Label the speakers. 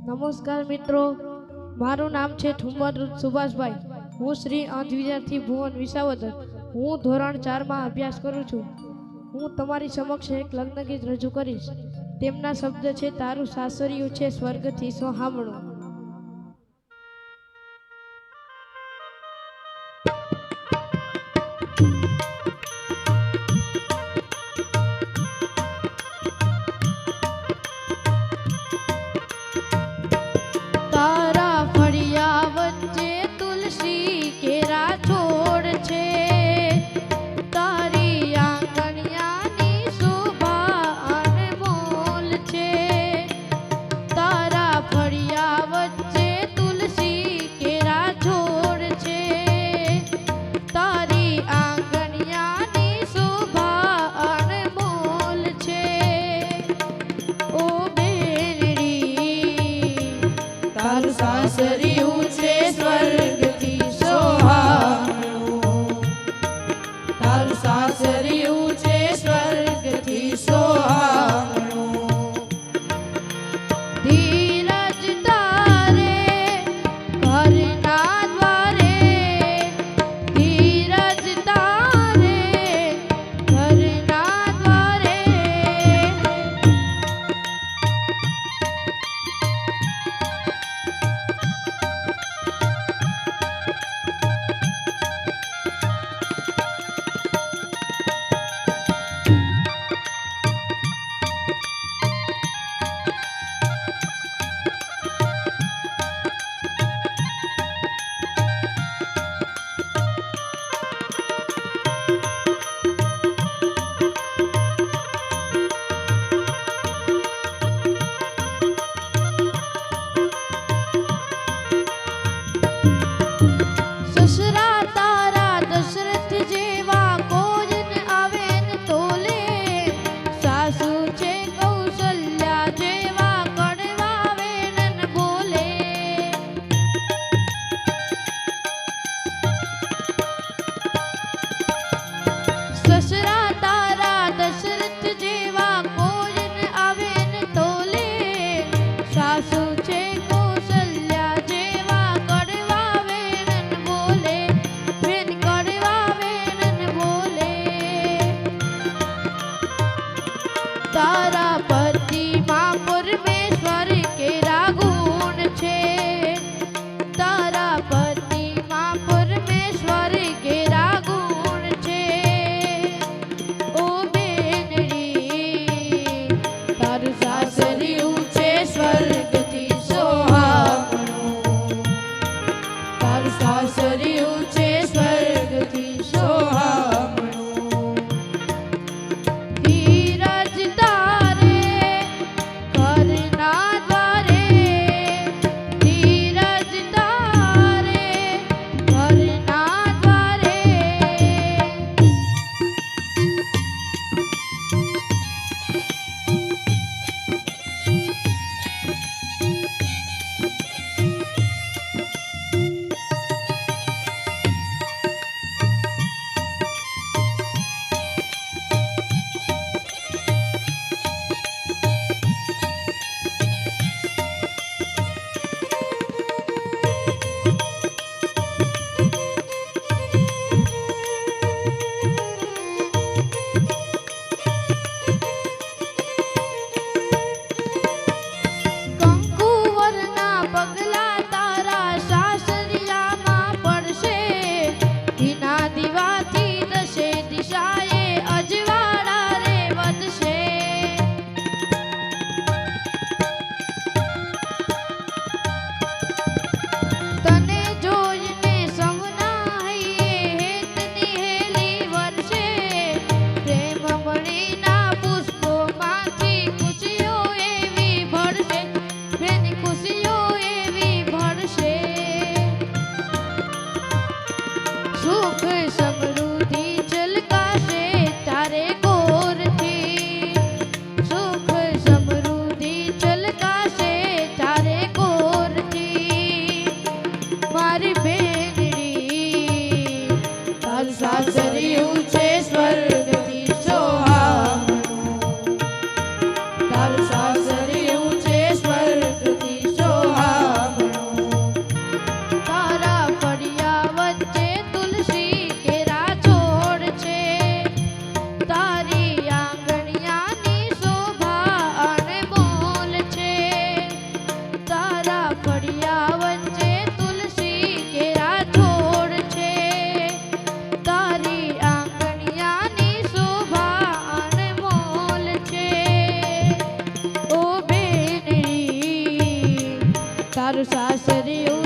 Speaker 1: નમસ્કાર મિત્રો, મારું નામ છે ઠુમર સુભાષભાઈ. હું શ્રી અંધ વિદ્યાર્થી ભુવન વિસાવદર. હું ધોરણ 4માં અભ્યાસ કરું છું. હું તમારી સમક્ષ એક લગ્ન ગીત રજૂ કરીશ. તેમના શબ્દ છે, તારું સાસરિયું છે સ્વર્ગથી સોહામણું. તારા ફળિયા વચ્ચે તુલસી કેરા છોડ છે, તારી આંગણિયાની શોભા અનમોલ છે. તારા ફળિયા વચ્ચે તુલસી કેરા છોડ છે, તારી આંગણિયાની શોભા અનમોલ છે. ઓ તારું સાસરિયું છે સ્વર્ગથી સોહામણું, તારું સાસરિયું છે સ્વર્ગથી સોહામણું. ધીરજ તારે ઘરના દ્વારે, ધીરજ તારે ઘરના દ્વારે. સસરા તારા દશરથ જેવા કોઈ ન આવે ન તોલે, સાસુ છે કૌશલ્યા જેવા કડવા વેણ બોલે. સસરા તારા દશરથ જેવા કોઈ ન આવે ન તોલે, સાસુ છે કૌશલ્યા જેવા કડવા વેણ બોલે, વેણ કડવા વેણ બોલે. તારા પતિમાં પરમેશ્વર કેરા ગુણ છે, તારા પતિમાં પરમેશ્વર કેરા ગુણ છે. ઓ બેનડી તારું સાસરિયું છે સ્વર્ગથી સોહામણું, તારું સાસરિયું છે સ્વર્ગથી સોહામણું. ધીરજ તારે મારું સાસરિયું